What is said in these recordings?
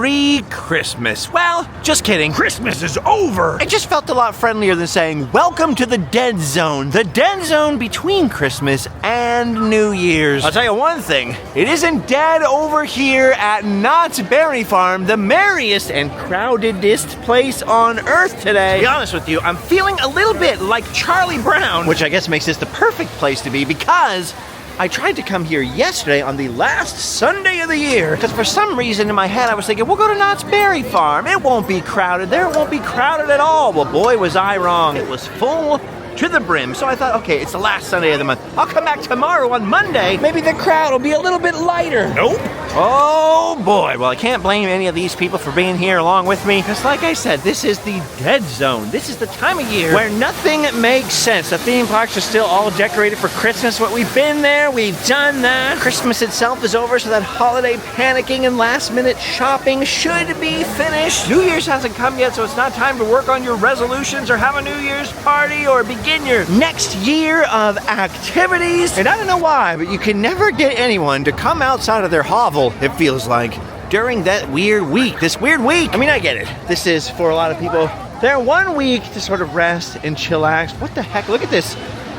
Merry Christmas. Well, just kidding. Christmas is over. It just felt a lot friendlier than saying, welcome to the dead zone. The dead zone between Christmas and New Year's. I'll tell you one thing, it isn't dead over here at Knott's Berry Farm, the merriest and crowdedest place on earth today. To be honest with you, I'm feeling a little bit like Charlie Brown, which I guess makes this the perfect place to be because I tried to come here yesterday on the last Sunday of the year because for some reason in my head I was thinking, we'll go to Knott's Berry Farm. It won't be crowded there. It won't be crowded at all. Well, boy, was I wrong. It was full to the brim. So I thought, okay, it's the last Sunday of the month. I'll come back tomorrow on Monday. Maybe the crowd will be a little bit lighter. Nope. Oh boy, well I can't blame any of these people for being here along with me because like I said, this is the dead zone. This is the time of year where nothing makes sense. The theme parks are still all decorated for Christmas, but we've been there, we've done that. Christmas itself is over, so that holiday panicking and last minute shopping should be finished. New Year's hasn't come yet, so it's not time to work on your resolutions or have a New Year's party or begin your next year of activities. And I don't know why, but you can never get anyone to come outside of their hovel, it feels like, during that weird week, this weird week. I mean, I get it. This is, for a lot of people, their 1 week to sort of rest and chillax. What the heck? Look at this.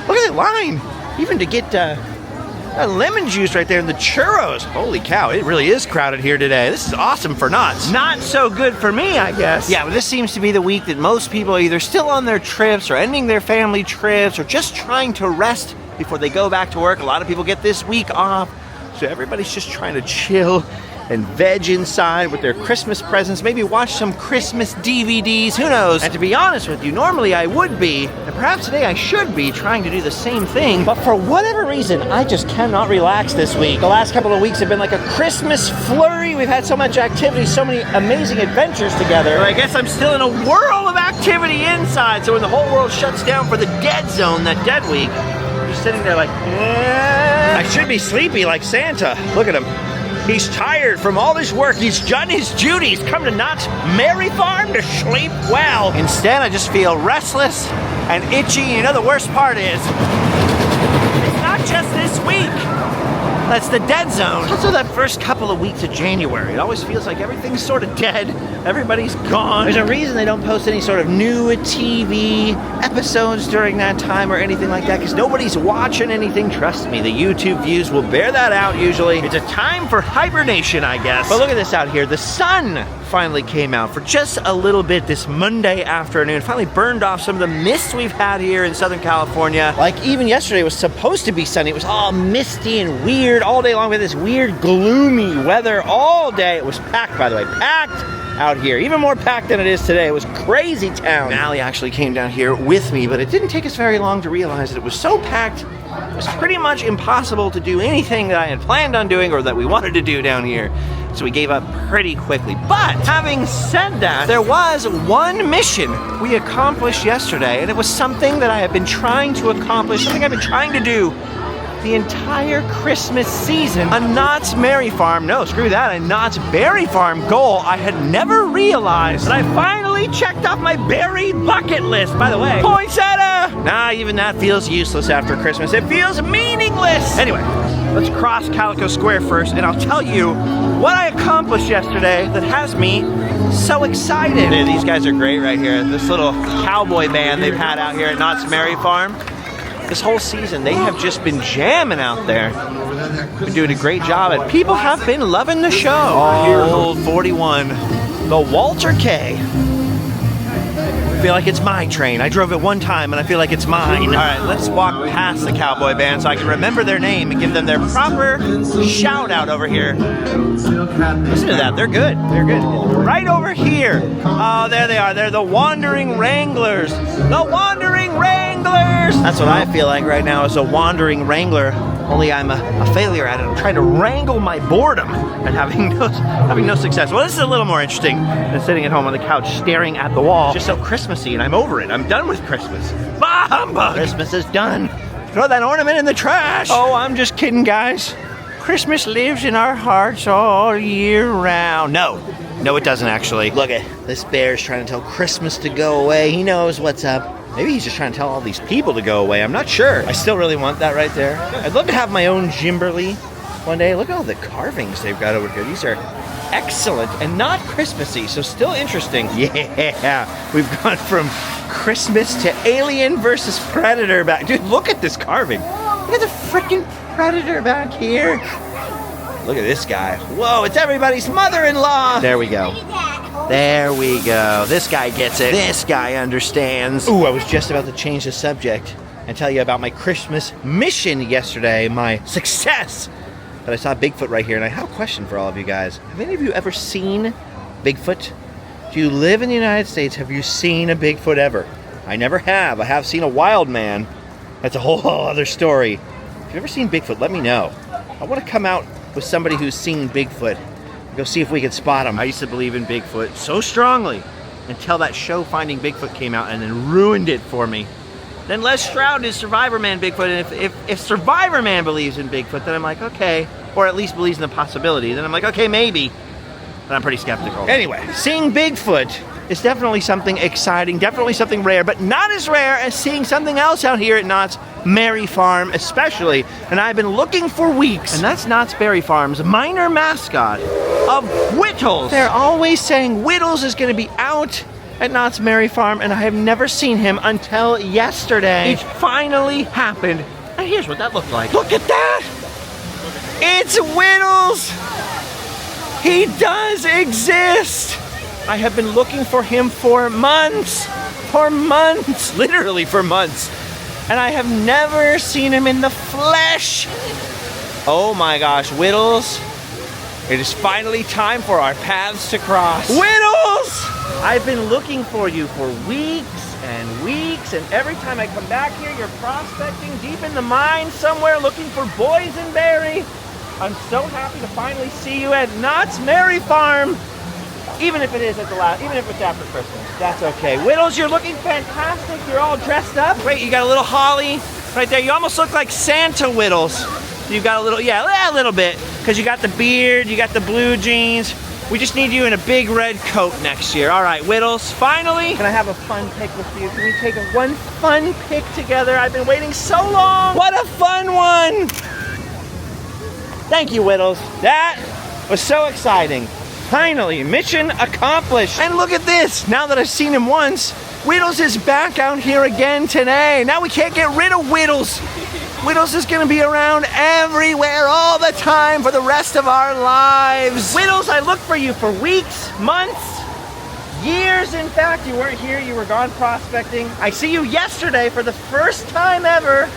Look at that line. Even to get lemon juice right there and the churros. Holy cow, it really is crowded here today. This is awesome for Knott's. Not so good for me, I guess. Yeah, but this seems to be the week that most people are either still on their trips or ending their family trips or just trying to rest before they go back to work. A lot of people get this week off, so everybody's just trying to chill and veg inside with their Christmas presents, maybe watch some Christmas DVDs, who knows? And to be honest with you, normally I would be, and perhaps today I should be, trying to do the same thing, but for whatever reason, I just cannot relax this week. The last couple of weeks have been like a Christmas flurry. We've had so much activity, so many amazing adventures together. I guess I'm still in a whirl of activity inside, so when the whole world shuts down for the dead zone, that dead week, I'm just sitting there like, I should be sleepy like Santa. Look at him. He's tired from all his work. He's done his duties. Come to Knott's Berry Farm to sleep well. Instead, I just feel restless and itchy. You know, the worst part is, it's not just this week. That's the dead zone. Also, that first couple of weeks of January, it always feels like everything's sort of dead. Everybody's gone. There's a reason they don't post any sort of new TV episodes during that time or anything like that, because nobody's watching anything. Trust me, the YouTube views will bear that out usually. It's a time for hibernation, I guess. But look at this out here. The sun finally came out for just a little bit this Monday afternoon. Finally burned off some of the mist we've had here in Southern California. Like even yesterday was supposed to be sunny. It was all misty and weird all day long with this weird gloomy weather all day. It was packed, by the way, packed out here. Even more packed than it is today. It was crazy town. Allie actually came down here with me, but it didn't take us very long to realize that it was so packed, it was pretty much impossible to do anything that I had planned on doing or that we wanted to do down here. So we gave up pretty quickly. But having said that, there was one mission we accomplished yesterday, and it was something that I have been trying to accomplish, something I've been trying to do the entire Christmas season. A Knott's Berry Farm, no, screw that, a Knott's Berry Farm goal I had never realized that I finally checked off my berry bucket list. By the way, poinsettia! Nah, even that feels useless after Christmas. It feels meaningless! Anyway, let's cross Calico Square first, and I'll tell you what I accomplished yesterday that has me so excited. Dude, these guys are great right here. This little cowboy band they've had out here at Knott's Berry Farm. This whole season, they have just been jamming out there. Been doing a great job, and people have been loving the show. Old 41, the Walter K. I feel like it's my train. I drove it one time, and I feel like it's mine. All right, let's walk past the cowboy band so I can remember their name and give them their proper shout out over here. Listen to that, they're good. They're good. Right over here. Oh, there they are. They're the Wandering Wranglers. The Wandering Wranglers. That's what I feel like right now as a wandering wrangler. Only I'm a failure at it. I'm trying to wrangle my boredom and having no success. Well, this is a little more interesting than sitting at home on the couch staring at the wall. It's just so Christmassy, and I'm over it. I'm done with Christmas. Bah humbug! Christmas is done. Throw that ornament in the trash. Oh, I'm just kidding, guys. Christmas lives in our hearts all year round. No, it doesn't actually. Look at this bear's trying to tell Christmas to go away. He knows what's up. Maybe he's just trying to tell all these people to go away. I'm not sure. I still really want that right there. I'd love to have my own Gimberly one day. Look at all the carvings they've got over here. These are excellent and not Christmassy, so still interesting. Yeah, we've gone from Christmas to Alien versus Predator back. Dude, look at this carving. Look at the freaking Predator back here. Look at this guy. Whoa, it's everybody's mother-in-law. There we go. There we go. This guy gets it. This guy understands. Ooh, I was just about to change the subject and tell you about my Christmas mission yesterday, my success. But I saw Bigfoot right here, and I have a question for all of you guys. Have any of you ever seen Bigfoot? Do you live in the United States? Have you seen a Bigfoot ever? I never have. I have seen a wild man. That's a whole other story. If you've ever seen Bigfoot, let me know. I want to come out with somebody who's seen Bigfoot. Go see if we can spot him. I used to believe in Bigfoot so strongly until that show Finding Bigfoot came out and then ruined it for me. Then Les Stroud is Survivor Man Bigfoot, and if Survivor Man believes in Bigfoot, then I'm like, okay, or at least believes in the possibility, then I'm like, okay, maybe, but I'm pretty skeptical. Anyway, seeing Bigfoot is definitely something exciting, definitely something rare, but not as rare as seeing something else out here at Knott's Berry Farm, especially, and I've been looking for weeks, and that's Knott's Berry Farm's minor mascot of Whittles. They're always saying Whittles is going to be out at Knott's Berry Farm, and I have never seen him until yesterday. It finally happened, and here's what that looked like. Look at that! It's Whittles! He does exist! I have been looking for him for months, literally for months, and I have never seen him in the flesh. Oh my gosh, Whittles, it is finally time for our paths to cross. Whittles! I've been looking for you for weeks and weeks, and every time I come back here, you're prospecting deep in the mine somewhere looking for boysenberry. I'm so happy to finally see you at Knott's Berry Farm. Even if it is at the last, even if it's after Christmas, that's okay. Whittles, you're looking fantastic. You're all dressed up. Wait, you got a little holly right there. You almost look like Santa, Whittles. You got a little, yeah, a little bit, because you got the beard, you got the blue jeans. We just need you in a big red coat next year. All right, Whittles, finally. Can I have a fun pic with you? Can we take one fun pic together? I've been waiting so long. What a fun one. Thank you, Whittles. That was so exciting. Finally, mission accomplished. And look at this. Now that I've seen him once, Whittles is back out here again today. Now we can't get rid of Whittles. Whittles is gonna be around everywhere all the time for the rest of our lives. Whittles, I looked for you for weeks, months, years. In fact, you weren't here, you were gone prospecting. I see you yesterday for the first time ever,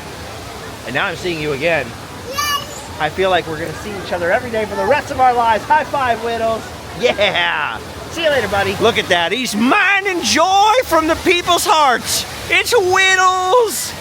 and now I'm seeing you again. Yes. I feel like we're gonna see each other every day for the rest of our lives. High five, Whittles. Yeah. See you later, buddy. Look at that. He's mining joy from the people's hearts. It's Whittles.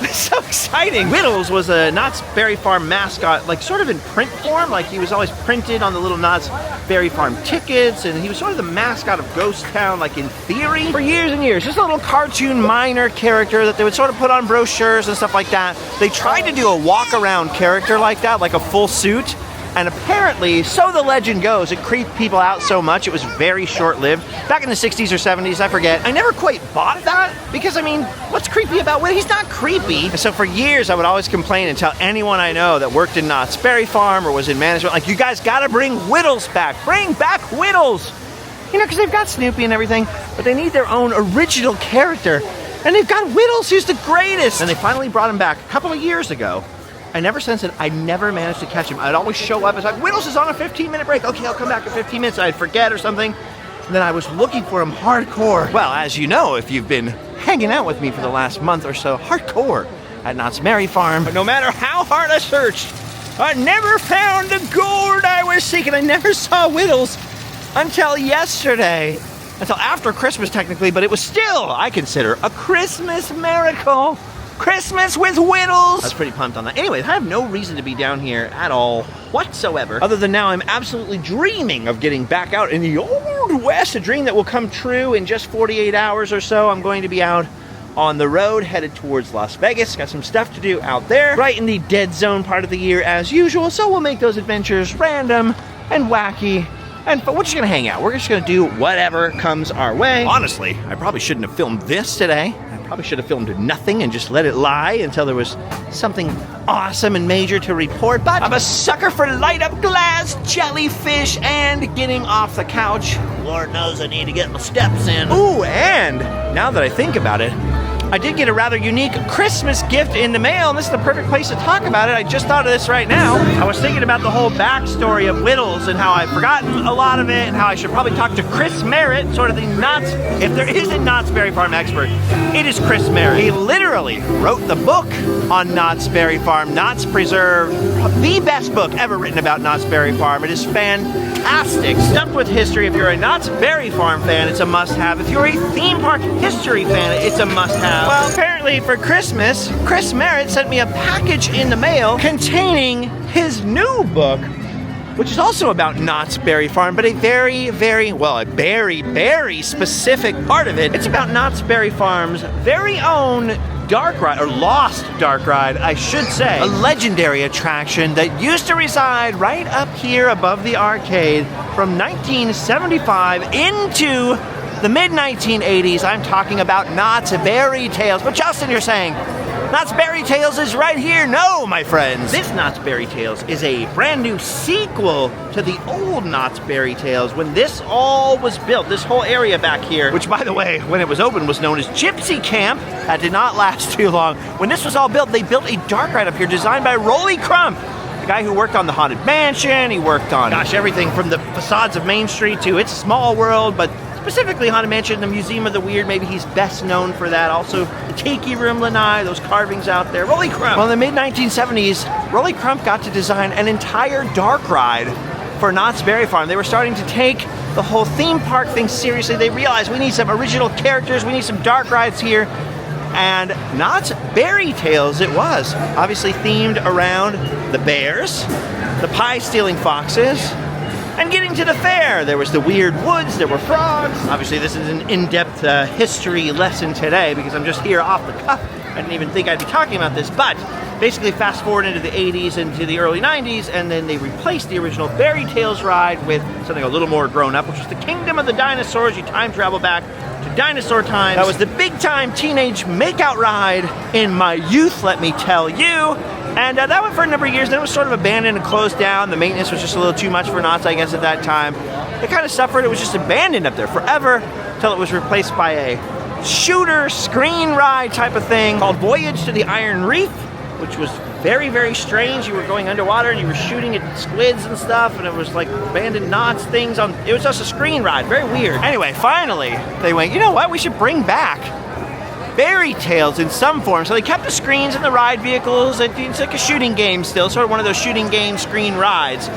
It's so exciting. Whittles was a Knott's Berry Farm mascot, like sort of in print form. Like he was always printed on the little Knott's Berry Farm tickets, and he was sort of the mascot of Ghost Town, like in theory, for years and years. Just a little cartoon minor character that they would sort of put on brochures and stuff like that. They tried to do a walk-around character like that, like a full suit. And apparently, so the legend goes, it creeped people out so much, it was very short-lived. Back in the 60s or 70s, I forget. I never quite bought that, because I mean, what's creepy about Whittles? He's not creepy. And so for years, I would always complain and tell anyone I know that worked in Knott's Berry Farm or was in management, like, you guys gotta bring Whittles back. Bring back Whittles! You know, because they've got Snoopy and everything, but they need their own original character. And they've got Whittles, who's the greatest! And they finally brought him back a couple of years ago. And ever since then, I never managed to catch him. I'd always show up, it's like, Whittles is on a 15-minute break. Okay, I'll come back in 15 minutes. I'd forget or something. And then I was looking for him hardcore. Well, as you know, if you've been hanging out with me for the last month or so, hardcore at Knott's Berry Farm. But no matter how hard I searched, I never found the gourd I was seeking. I never saw Whittles until yesterday. Until after Christmas, technically, but it was still, I consider, a Christmas miracle. Christmas with Whittles! I was pretty pumped on that. Anyway, I have no reason to be down here at all whatsoever, other than now I'm absolutely dreaming of getting back out in the Old West, a dream that will come true in just 48 hours or so. I'm going to be out on the road, headed towards Las Vegas. Got some stuff to do out there, right in the dead zone part of the year as usual, so we'll make those adventures random and wacky But we're just gonna hang out. We're just gonna do whatever comes our way. Honestly, I probably shouldn't have filmed this today. I probably should have filmed nothing and just let it lie until there was something awesome and major to report. But I'm a sucker for light up glass, jellyfish, and getting off the couch. Lord knows I need to get my steps in. Ooh, and now that I think about it, I did get a rather unique Christmas gift in the mail, and this is the perfect place to talk about it. I just thought of this right now. I was thinking about the whole backstory of Whittles and how I've forgotten a lot of it, and how I should probably talk to Chris Merritt, sort of the Knott's, if there is a Knott's Berry Farm expert, it is Chris Merritt. He literally wrote the book on Knott's Berry Farm, Knott's Preserve, the best book ever written about Knott's Berry Farm. It is fantastic, stuffed with history. If you're a Knott's Berry Farm fan, it's a must-have. If you're a theme park history fan, it's a must-have. Well, apparently for Christmas, Chris Merritt sent me a package in the mail containing his new book, which is also about Knott's Berry Farm, but a very specific part of it. It's about Knott's Berry Farm's very own dark ride, or lost dark ride, I should say. A legendary attraction that used to reside right up here above the arcade from 1975 into the mid-1980s. I'm talking about Knott's Berry Tales. But Justin, you're saying, Knott's Berry Tales is right here. No, my friends. This Knott's Berry Tales is a brand new sequel to the old Knott's Berry Tales. When this all was built, this whole area back here, which by the way, when it was open was known as Gypsy Camp. That did not last too long. When this was all built, they built a dark ride up here designed by Rolly Crump, the guy who worked on the Haunted Mansion. He worked on, everything from the facades of Main Street to It's a Small World, but specifically Haunted Mansion, the Museum of the Weird, maybe he's best known for that. Also, the Tiki Room Lanai, those carvings out there. Rolly Crump. Well, in the mid-1970s, Rolly Crump got to design an entire dark ride for Knott's Berry Farm. They were starting to take the whole theme park thing seriously. They realized we need some original characters, we need some dark rides here. And Knott's Berry Tales it was. Obviously themed around the bears, the pie-stealing foxes, and getting to the fair. There was the weird woods, there were frogs. Obviously this is an in-depth history lesson today because I'm just here off the cuff. I didn't even think I'd be talking about this, but basically fast forward into the 80s, into the early 90s, and then they replaced the original Berry Tales ride with something a little more grown up, which was the Kingdom of the Dinosaurs. You time travel back to dinosaur times. That was the big time teenage makeout ride in my youth, let me tell you. And that went for a number of years, then it was sort of abandoned and closed down. The maintenance was just a little too much for Knott's, I guess, at that time. It kind of suffered. It was just abandoned up there forever until it was replaced by a shooter screen ride type of thing called Voyage to the Iron Reef, which was very, very strange. You were going underwater and you were shooting at squids and stuff, and it was like abandoned Knott's things on. It was just a screen ride, very weird. Anyway, finally, they went, you know what, we should bring back Berry Tales in some form. So they kept the screens and the ride vehicles. It's like a shooting game still, sort of one of those shooting game screen rides.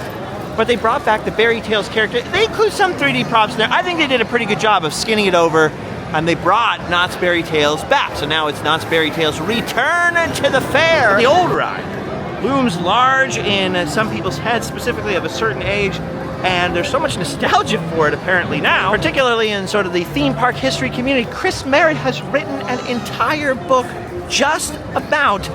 But they brought back the Berry Tales character. They include some 3D props in there. I think they did a pretty good job of skinning it over, and they brought Knott's Berry Tales back. So now it's Knott's Berry Tales Return to the Fair. The old ride looms large in some people's heads, specifically of a certain age, and there's so much nostalgia for it apparently now, particularly in sort of the theme park history community. Chris Merritt has written an entire book just about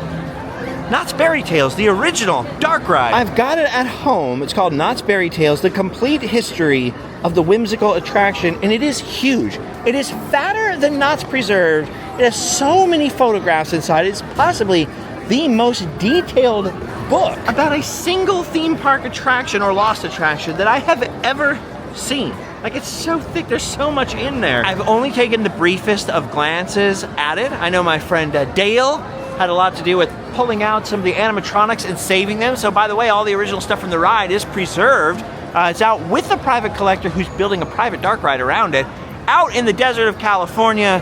Knott's Berry Tales, the original dark ride. I've got it at home. It's called Knott's Berry Tales, the complete history of the whimsical attraction, and it is huge. It is fatter than Knott's Preserve. It has so many photographs inside. It's possibly the most detailed book about a single theme park attraction or lost attraction that I have ever seen. Like, it's so thick, there's so much in there. I've only taken the briefest of glances at it. I know my friend Dale had a lot to do with pulling out some of the animatronics and saving them. So by the way, all the original stuff from the ride is preserved. It's out with a private collector who's building a private dark ride around it, out in the desert of California.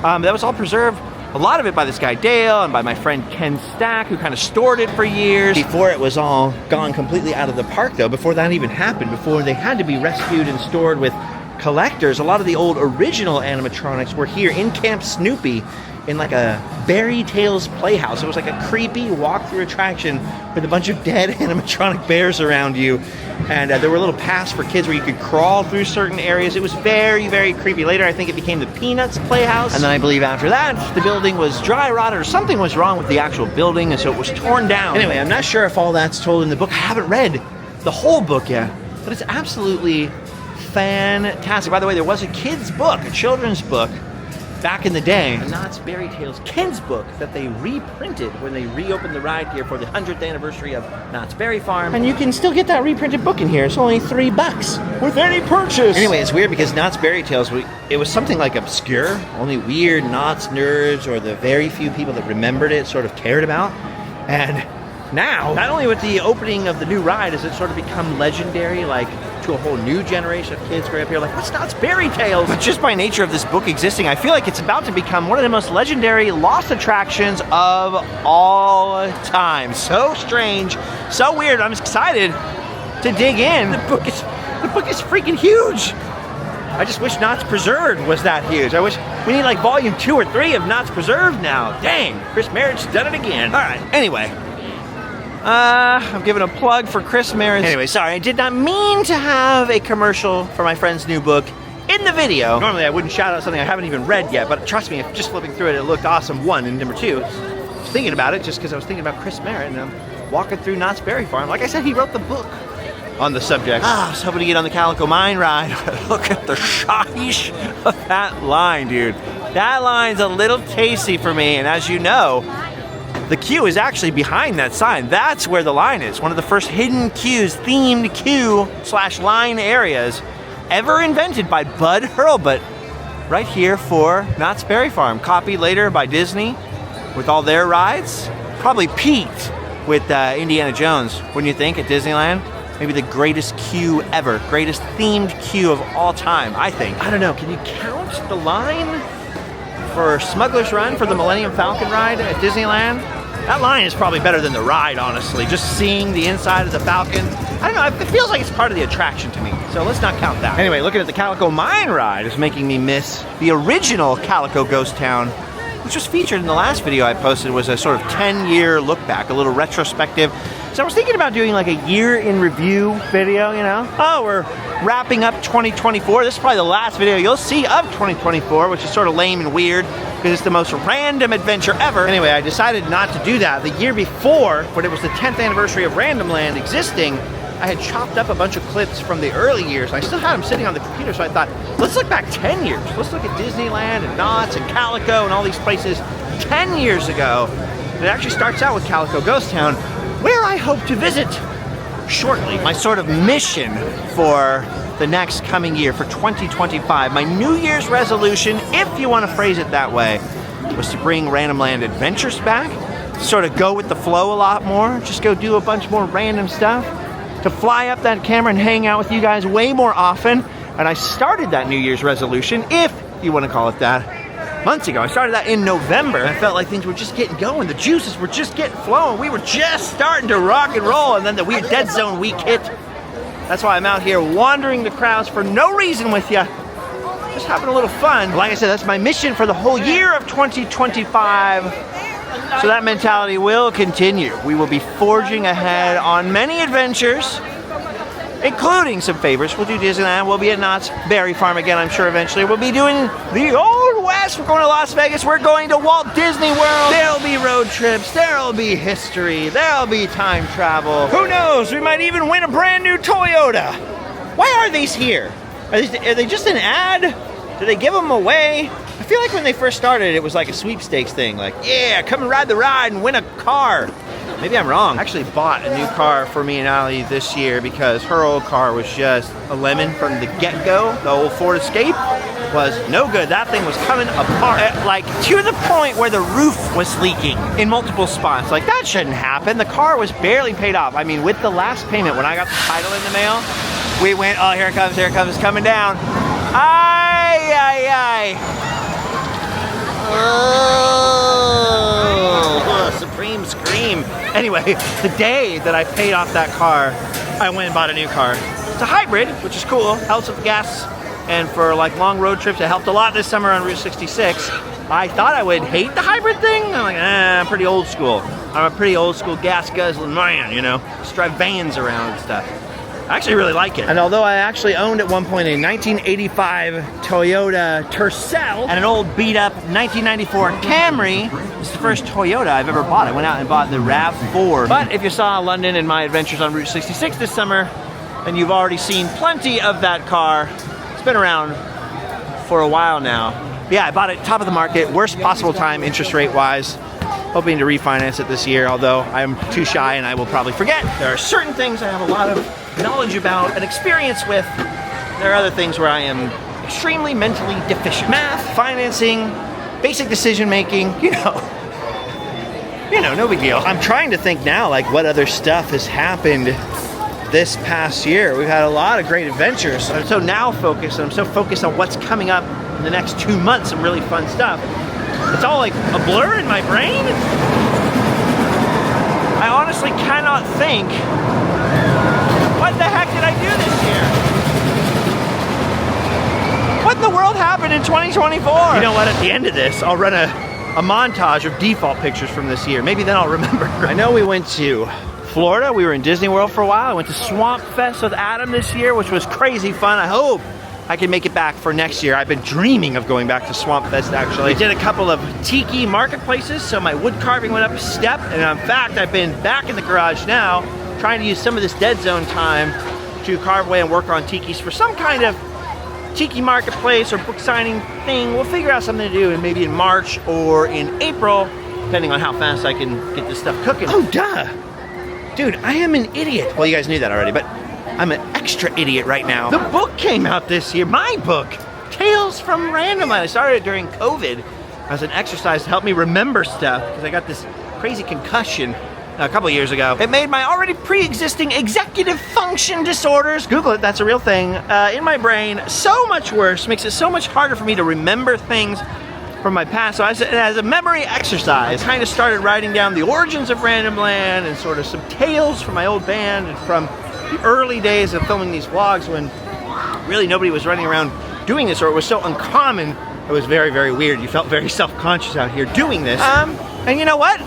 That was all preserved, a lot of it by this guy Dale and by my friend Ken Stack, who kind of stored it for years. Before it was all gone completely out of the park though, before that even happened, before they had to be rescued and stored with collectors, a lot of the old original animatronics were here in Camp Snoopy in like a Berry Tales playhouse. It was like a creepy walk-through attraction with a bunch of dead animatronic bears around you. And there were little paths for kids where you could crawl through certain areas. It was very, very creepy. Later, I think it became the Peanuts Playhouse. And then I believe after that, the building was dry rotted or something was wrong with the actual building, and so it was torn down. Anyway, I'm not sure if all that's told in the book. I haven't read the whole book yet, but it's absolutely fantastic. By the way, there was a kid's book, a children's book, back in the day, a Knott's Berry Tales kids book that they reprinted when they reopened the ride here for the 100th anniversary of Knott's Berry Farm. And you can still get that reprinted book in here. It's only $3 with any purchase. Anyway, it's weird because Knott's Berry Tales, it was something like obscure. Only weird Knott's nerds or the very few people that remembered it sort of cared about. And now, not only with the opening of the new ride has it sort of become legendary, like to a whole new generation of kids growing up here, like, what's Knott's Berry Tales? But just by nature of this book existing, I feel like it's about to become one of the most legendary lost attractions of all time. So strange, so weird. I'm excited to dig in. The book is freaking huge. I just wish Knott's Preserved was that huge. I wish we need like volume 2 or 3 of Knott's Preserved now. Dang, Chris Merritt's done it again. All right, anyway. I'm giving a plug for Chris Merritt. Anyway, sorry, I did not mean to have a commercial for my friend's new book in the video. Normally I wouldn't shout out something I haven't even read yet, but trust me, if just flipping through it, it looked awesome, one, and number two, I was thinking about it just because I was thinking about Chris Merritt, and I'm walking through Knott's Berry Farm. Like I said, he wrote the book on the subject. I was hoping to get on the Calico mine ride. Look at the size of that line, dude. That line's a little tasty for me, and as you know, the queue is actually behind that sign. That's where the line is. One of the first hidden queues, themed queue/line areas ever invented by Bud Hurlbut right here for Knott's Berry Farm. Copied later by Disney with all their rides. Probably peaked with Indiana Jones, wouldn't you think, at Disneyland? Maybe the greatest queue ever. Greatest themed queue of all time, I think. I don't know, can you count the line for Smuggler's Run for the Millennium Falcon ride at Disneyland? That line is probably better than the ride, honestly. Just seeing the inside of the Falcon. I don't know, it feels like it's part of the attraction to me. So let's not count that. Anyway, looking at the Calico Mine ride is making me miss the original Calico Ghost Town, which was featured in the last video I posted. Was a sort of 10-year look back, a little retrospective. So I was thinking about doing like a year in review video, you know? Oh, we're wrapping up 2024. This is probably the last video you'll see of 2024, which is sort of lame and weird because it's the most random adventure ever. Anyway, I decided not to do that. The year before, when it was the 10th anniversary of Random Land existing, I had chopped up a bunch of clips from the early years. I still had them sitting on the computer, so I thought, let's look back 10 years. Let's look at Disneyland and Knott's and Calico and all these places 10 years ago. And it actually starts out with Calico Ghost Town, where I hope to visit shortly. My sort of mission for the next coming year, for 2025, my New Year's resolution, if you want to phrase it that way, was to bring Random Land Adventures back, to sort of go with the flow a lot more, just go do a bunch more random stuff, to fly up that camera and hang out with you guys way more often. And I started that New Year's resolution, if you want to call it that, months ago. I started that in November. I felt like things were just getting going. The juices were just getting flowing. We were just starting to rock and roll, and then the weird Dead Zone week hit. That's why I'm out here wandering the crowds for no reason with you. Just having a little fun. Like I said, that's my mission for the whole year of 2025. So that mentality will continue. We will be forging ahead on many adventures, including some favorites. We'll do Disneyland. We'll be at Knott's Berry Farm again, I'm sure, eventually. We'll be doing the Old West. We're going to Las Vegas. We're going to Walt Disney World. There'll be road trips. There'll be history. There'll be time travel. Who knows? We might even win a brand new Toyota. Why are these here? Are they just an ad? Do they give them away? I feel like when they first started, it was like a sweepstakes thing. Like, yeah, come and ride the ride and win a car. Maybe I'm wrong. I actually bought a new car for me and Allie this year because her old car was just a lemon from the get-go. The old Ford Escape was no good. That thing was coming apart, like to the point where the roof was leaking in multiple spots. Like, that shouldn't happen. The car was barely paid off. I mean, with the last payment, when I got the title in the mail, we went, oh, here it comes, it's coming down. Ay, ay, ay. Oh, supreme scream. Anyway, the day that I paid off that car, I went and bought a new car. It's a hybrid, which is cool. Helps with gas, and for like long road trips, it helped a lot this summer on Route 66. I thought I would hate the hybrid thing. I'm like, I'm pretty old school. I'm a pretty old school gas guzzling man, you know. Just drive vans around and stuff. I actually really like it. And although I actually owned at one point a 1985 Toyota Tercel and an old beat up 1994 Camry, it's the first Toyota I've ever bought. I went out and bought the RAV4. But if you saw London and my adventures on Route 66 this summer, then you've already seen plenty of that car been around for a while now. Yeah, I bought it top of the market, worst possible time interest rate wise. Hoping to refinance it this year, although I'm too shy and I will probably forget. There are certain things I have a lot of knowledge about and experience with. There are other things where I am extremely mentally deficient. Math, financing, basic decision making, you know, no big deal. I'm trying to think now, like, what other stuff has happened this past year. We've had a lot of great adventures. I'm so now focused, and I'm so focused on what's coming up in the next 2 months, some really fun stuff. It's all like a blur in my brain. I honestly cannot think, what the heck did I do this year? What in the world happened in 2024? You know what, at the end of this, I'll run a montage of default pictures from this year. Maybe then I'll remember. I know we went to Florida. We were in Disney World for a while. I went to Swamp Fest with Adam this year, which was crazy fun. I hope I can make it back for next year. I've been dreaming of going back to Swamp Fest, actually. We did a couple of tiki marketplaces, so my wood carving went up a step, and in fact, I've been back in the garage now, trying to use some of this dead zone time to carve away and work on tikis for some kind of tiki marketplace or book signing thing. We'll figure out something to do, and maybe in March or in April, depending on how fast I can get this stuff cooking. Oh, duh! Dude, I am an idiot. Well, you guys knew that already, but I'm an extra idiot right now. The book came out this year, my book, Tales from Randomland. I started it during COVID as an exercise to help me remember stuff because I got this crazy concussion a couple years ago. It made my already pre-existing executive function disorders, Google it, that's a real thing, in my brain so much worse, makes it so much harder for me to remember things from my past. So as a memory exercise, I kind of started writing down the origins of Randomland and sort of some tales from my old band and from the early days of filming these vlogs when really nobody was running around doing this, or it was so uncommon. It was very, very weird. You felt very self-conscious out here doing this. And you know what?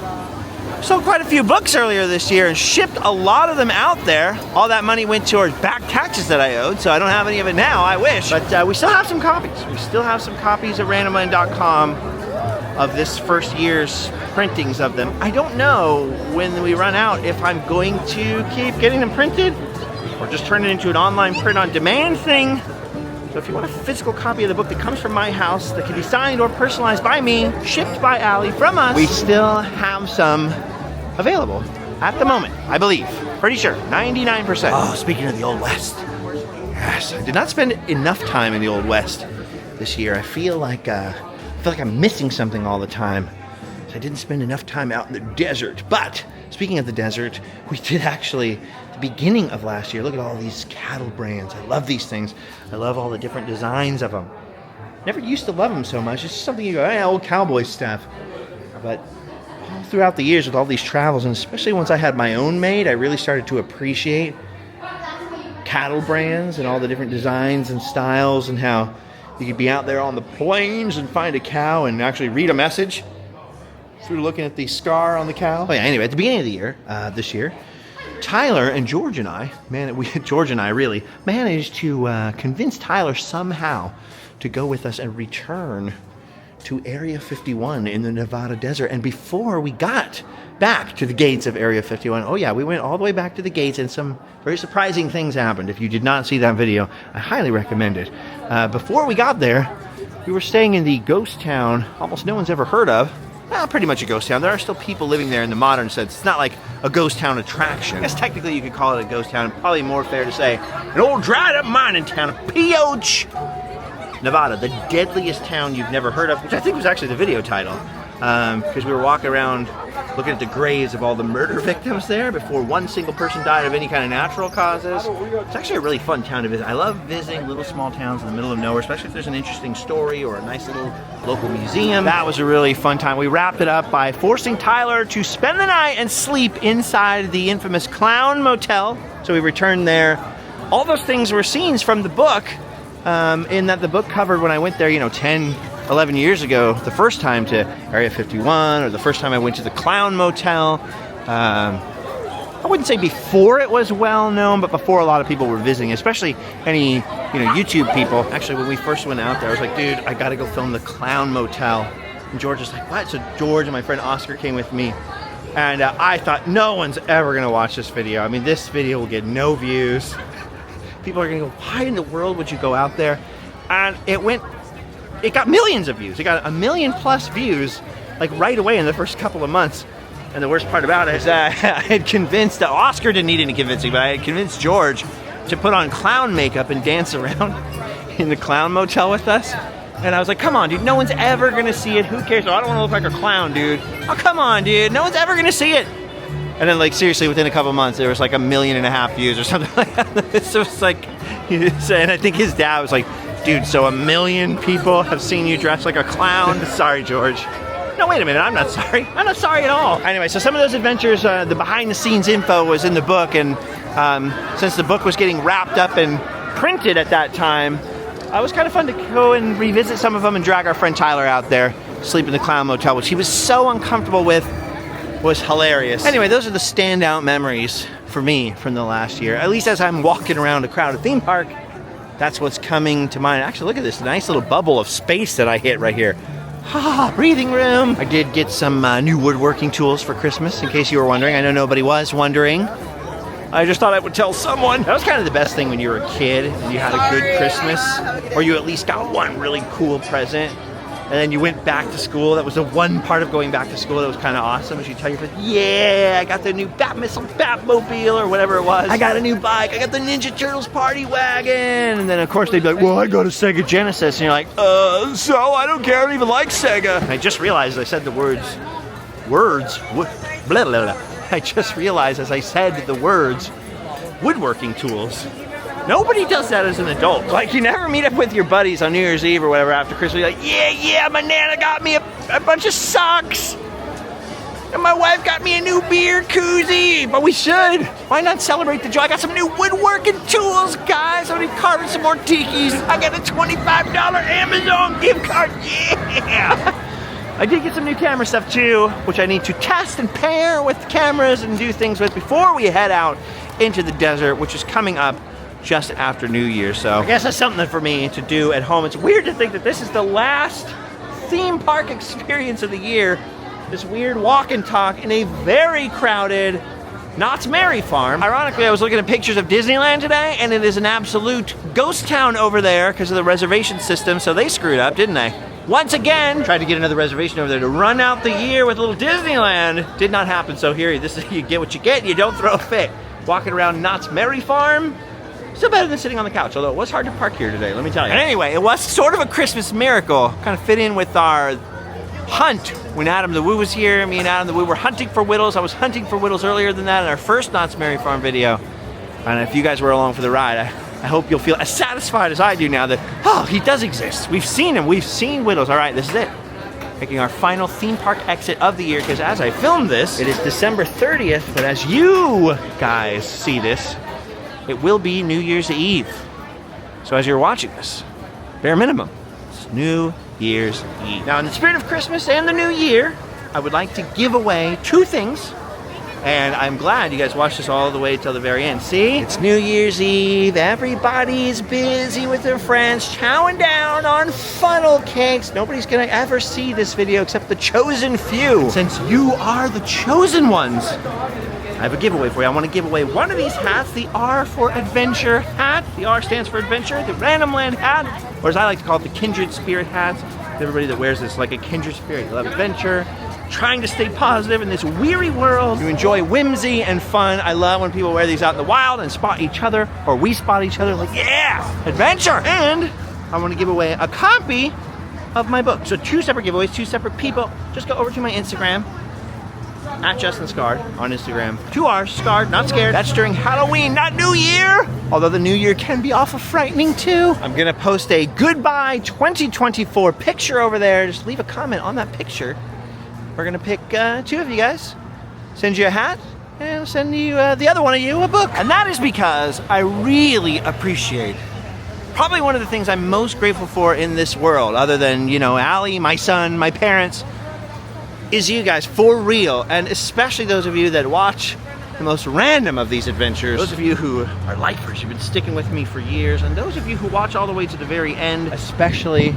Sold quite a few books earlier this year and shipped a lot of them out there. All that money went towards back taxes that I owed, so I don't have any of it now, I wish. But we still have some copies. We still have some copies at randomland.com of this first year's printings of them. I don't know when we run out if I'm going to keep getting them printed or just turn it into an online print on demand thing. So if you want a physical copy of the book that comes from my house, that can be signed or personalized by me, shipped by Allie from us, we still have some available at the moment, I believe. Pretty sure, 99%. Oh, speaking of the Old West. Yes, I did not spend enough time in the Old West this year. I feel like I'm missing something all the time. So I didn't spend enough time out in the desert. But speaking of the desert, we did actually, the beginning of last year, look at all these cattle brands. I love these things. I love all the different designs of them. Never used to love them so much. It's just something you go, hey, old cowboy stuff. But all throughout the years with all these travels, and especially once I had my own made, I really started to appreciate cattle brands and all the different designs and styles, and how you could be out there on the plains and find a cow and actually read a message through looking at the scar on the cow. Oh yeah, anyway, at the beginning of the year, this year, Tyler and George and I, George and I really managed to convince Tyler somehow to go with us and return to Area 51 in the Nevada desert. And before we got back to the gates of Area 51, oh yeah, we went all the way back to the gates, and some very surprising things happened. If you did not see that video, I highly recommend it. Before we got there, we were staying in the ghost town almost no one's ever heard of. Well, pretty much a ghost town. There are still people living there in the modern sense. It's not like a ghost town attraction. I guess technically you could call it a ghost town. Probably more fair to say an old dried up mining town of Pioche, Nevada, the deadliest town you've never heard of, which I think was actually the video title, because we were walking around looking at the graves of all the murder victims there before one single person died of any kind of natural causes. It's actually a really fun town to visit. I love visiting little small towns in the middle of nowhere, especially if there's an interesting story or a nice little local museum. That was a really fun time. We wrapped it up by forcing Tyler to spend the night and sleep inside the infamous Clown Motel. So we returned there. All those things were scenes from the book, in that the book covered when I went there, 10, 11 years ago, the first time to Area 51, or the first time I went to the Clown Motel. I wouldn't say before it was well known, but before a lot of people were visiting, especially any, YouTube people. Actually, when we first went out there, I was like, dude, I gotta go film the Clown Motel. And George was like, what? So George and my friend Oscar came with me. And I thought, no one's ever gonna watch this video. I mean, this video will get no views. People are gonna go, why in the world would you go out there? and it got millions of views. It got 1 million+ views, like right away in the first couple of months. And the worst part about it is that I had convinced, Oscar didn't need any convincing, but I had convinced George to put on clown makeup and dance around in the clown motel with us. And I was like, come on, dude, no one's ever gonna see it. Who cares? Oh, I don't wanna look like a clown, dude. Oh, come on, dude, no one's ever gonna see it. And then, like, seriously, within a couple months, there was like 1.5 million views or something like that. So it's like, and I think his dad was like, dude, so 1 million people have seen you dressed like a clown? Sorry, George. No, wait a minute, I'm not sorry. I'm not sorry at all. Anyway, so some of those adventures, the behind the scenes info was in the book, and since the book was getting wrapped up and printed at that time, it was kind of fun to go and revisit some of them and drag our friend Tyler out there, sleep in the clown motel, which he was so uncomfortable with. Was hilarious. Anyway, those are the standout memories for me from the last year. At least as I'm walking around a crowded theme park, that's what's coming to mind. Actually, look at this nice little bubble of space that I hit right here. Ha, breathing room. I did get some new woodworking tools for Christmas, in case you were wondering. I know nobody was wondering. I just thought I would tell someone. That was kind of the best thing when you were a kid and you had a good Christmas, or you at least got one really cool present. And then you went back to school. That was the one part of going back to school that was kind of awesome. As you tell your friends, yeah, I got the new Bat Missile Batmobile or whatever it was. I got a new bike. I got the Ninja Turtles party wagon. And then of course they'd be like, well, I got a Sega Genesis. And you're like, so I don't care. I don't even like Sega. And I just realized I said the words, blah, blah, blah. I just realized as I said the words, woodworking tools. Nobody does that as an adult. Like, you never meet up with your buddies on New Year's Eve or whatever after Christmas. You're like, yeah, my Nana got me a bunch of socks. And my wife got me a new beer koozie. But we should. Why not celebrate the joy? I got some new woodworking tools, guys. I'm gonna be carving some more tikis. I got a $25 Amazon gift card. Yeah. I did get some new camera stuff too, which I need to test and pair with cameras and do things with before we head out into the desert, which is coming up just after New Year's. So I guess that's something for me to do at home. It's weird to think that this is the last theme park experience of the year. This weird walk and talk in a very crowded Knott's Merry Farm. Ironically, I was looking at pictures of Disneyland today, and it is an absolute ghost town over there because of the reservation system, so they screwed up, didn't they? Once again, tried to get another reservation over there to run out the year with a little Disneyland. Did not happen, so here, this is, you get what you get, you don't throw a fit. Walking around Knott's Merry Farm, still better than sitting on the couch, although it was hard to park here today, let me tell you. And anyway, it was sort of a Christmas miracle. Kind of fit in with our hunt when Adam the Woo was here. Me and Adam the Woo were hunting for Whittles. I was hunting for Whittles earlier than that in our first Knott's Merry Farm video. And if you guys were along for the ride, I hope you'll feel as satisfied as I do now that, oh, he does exist. We've seen him, we've seen Whittles. All right, this is it. Making our final theme park exit of the year, because as I filmed this, it is December 30th, but as you guys see this, it will be New Year's Eve. So as you're watching this, bare minimum, it's New Year's Eve. Now in the spirit of Christmas and the New Year, I would like to give away 2 things. And I'm glad you guys watched this all the way till the very end. See, it's New Year's Eve. Everybody's busy with their friends, chowing down on funnel cakes. Nobody's gonna ever see this video except the chosen few. Since you are the chosen ones, I have a giveaway for you. I want to give away one of these hats, the R for Adventure hat. The R stands for Adventure, the Random Land hat, or as I like to call it, the Kindred Spirit hat. Everybody that wears this like a kindred spirit. You love adventure, trying to stay positive in this weary world. You enjoy whimsy and fun. I love when people wear these out in the wild and spot each other, or we spot each other like, yeah, adventure. And I want to give away a copy of my book. So 2 separate giveaways, 2 separate people. Just go over to my Instagram, at Justin Scarred on Instagram. 2 R's, Scarred, not scared. That's during Halloween, not New Year. Although the New Year can be awful frightening too. I'm gonna post a goodbye 2024 picture over there. Just leave a comment on that picture. We're gonna pick 2 of you guys, send you a hat, and I'll send you, the other one of you, a book. And that is because I really appreciate, probably one of the things I'm most grateful for in this world, other than, you know, Allie, my son, my parents, is you guys, for real. And especially those of you that watch the most random of these adventures. Those of you who are lifers, you've been sticking with me for years. And those of you who watch all the way to the very end, especially.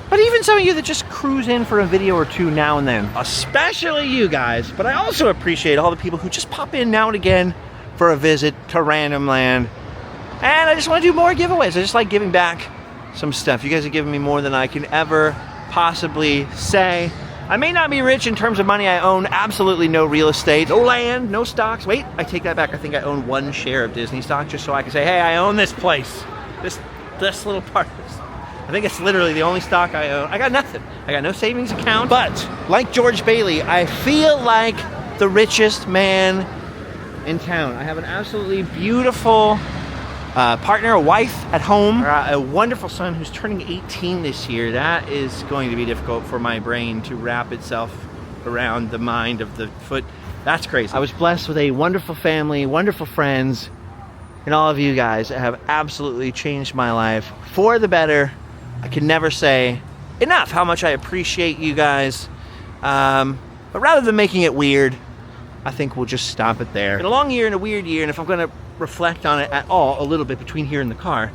But even some of you that just cruise in for a video or 2 now and then. Especially you guys. But I also appreciate all the people who just pop in now and again for a visit to Random Land. And I just want to do more giveaways. I just like giving back. some stuff. You guys have given me more than I can ever possibly say. I may not be rich in terms of money. I own absolutely no real estate, no land, no stocks. Wait, I take that back. I think I own 1 share of Disney stock just so I can say, hey, I own this place. This little part of this. I think it's literally the only stock I own. I got nothing. I got no savings account. But like George Bailey, I feel like the richest man in town. I have an absolutely beautiful partner, a wife at home, a wonderful son who's turning 18 this year. That is going to be difficult for my brain to wrap itself around the mind of the foot. That's crazy. I was blessed with a wonderful family, wonderful friends, and all of you guys have absolutely changed my life for the better. I can never say enough how much I appreciate you guys. But rather than making it weird, I think we'll just stop it there. In a long year and a weird year, and if I'm gonna reflect on it at all a little bit between here and the car,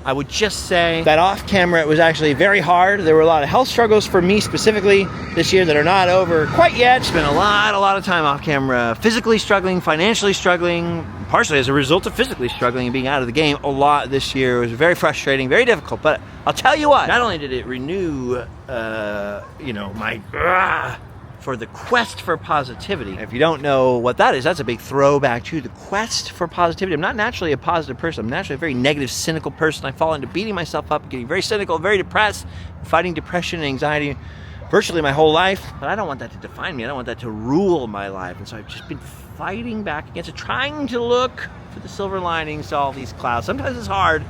I would just say that off camera it was actually very hard. There were a lot of health struggles for me specifically this year that are not over quite yet. Spent a lot of time off camera, physically struggling, financially struggling, partially as a result of physically struggling and being out of the game a lot this year. It was very frustrating, very difficult, but I'll tell you what, not only did it renew my for the quest for positivity. If you don't know what that is, that's a big throwback to the quest for positivity. I'm not naturally a positive person. I'm naturally a very negative, cynical person. I fall into beating myself up, getting very cynical, very depressed, fighting depression and anxiety virtually my whole life. But I don't want that to define me. I don't want that to rule my life. And so I've just been fighting back against it, trying to look for the silver linings to all these clouds. Sometimes it's hard.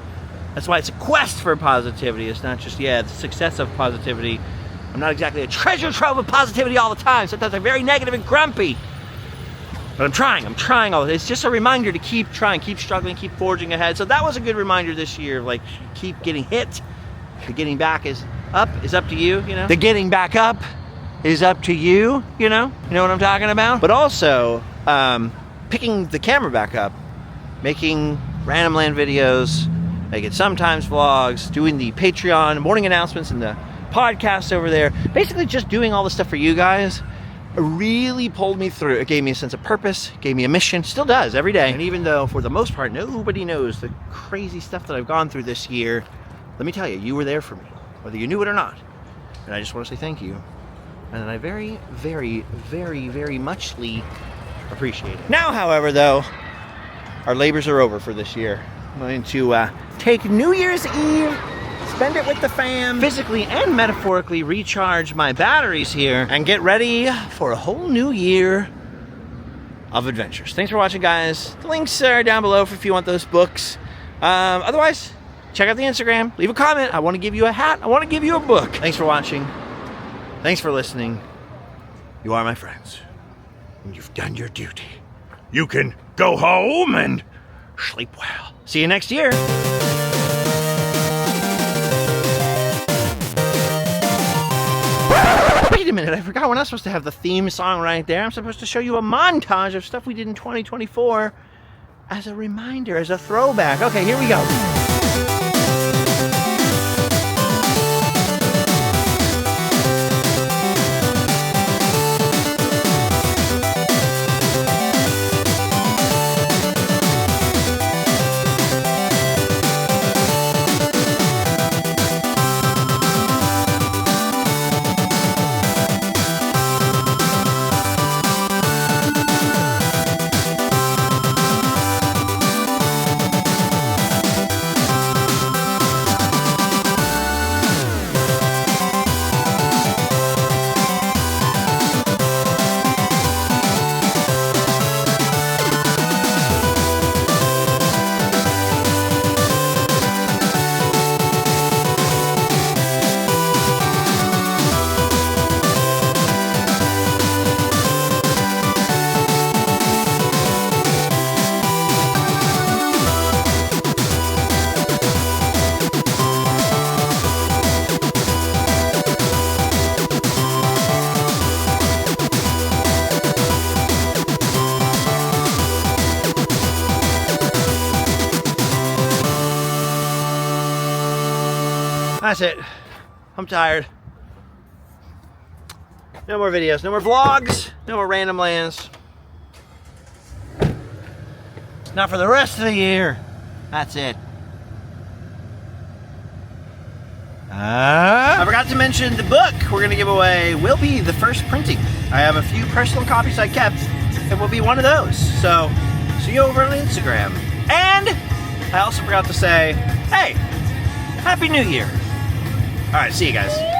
That's why it's a quest for positivity. It's not just, the success of positivity. I'm not exactly a treasure trove of positivity all the time. Sometimes I'm very negative and grumpy. But I'm trying all this. It's just a reminder to keep trying, keep struggling, keep forging ahead. So that was a good reminder this year, like keep getting hit. The getting back is up to you, you know? The getting back up is up to you, you know? You know what I'm talking about? But also, picking the camera back up, making Random Land videos, making sometimes vlogs, doing the Patreon morning announcements and the podcast over there, basically just doing all the stuff for you guys really pulled me through. It gave me a sense of purpose, gave me a mission, still does every day. And even though for the most part nobody knows the crazy stuff that I've gone through this year, let me tell you, you were there for me, whether you knew it or not. And I just want to say thank you. And I very, very, very, very muchly appreciate it. Now, however, though, our labors are over for this year. I'm going to take New Year's Eve, spend it with the fam, physically and metaphorically recharge my batteries here, and get ready for a whole new year of adventures. Thanks for watching, guys. The links are down below if you want those books. Otherwise, check out the Instagram, leave a comment. I want to give you a hat, I want to give you a book. Thanks for watching. Thanks for listening. You are my friends, and you've done your duty. You can go home and sleep well. See you next year. Wait a minute, I forgot we're not supposed to have the theme song right there. I'm supposed to show you a montage of stuff we did in 2024 as a reminder, as a throwback. Okay, here we go. That's it. I'm tired. No more videos, no more vlogs, no more Random Lands. Not for the rest of the year. That's it. I forgot to mention the book we're going to give away will be the first printing. I have a few personal copies I kept, and will be one of those. So, see you over on Instagram. And I also forgot to say, hey, Happy New Year. All right, see you guys.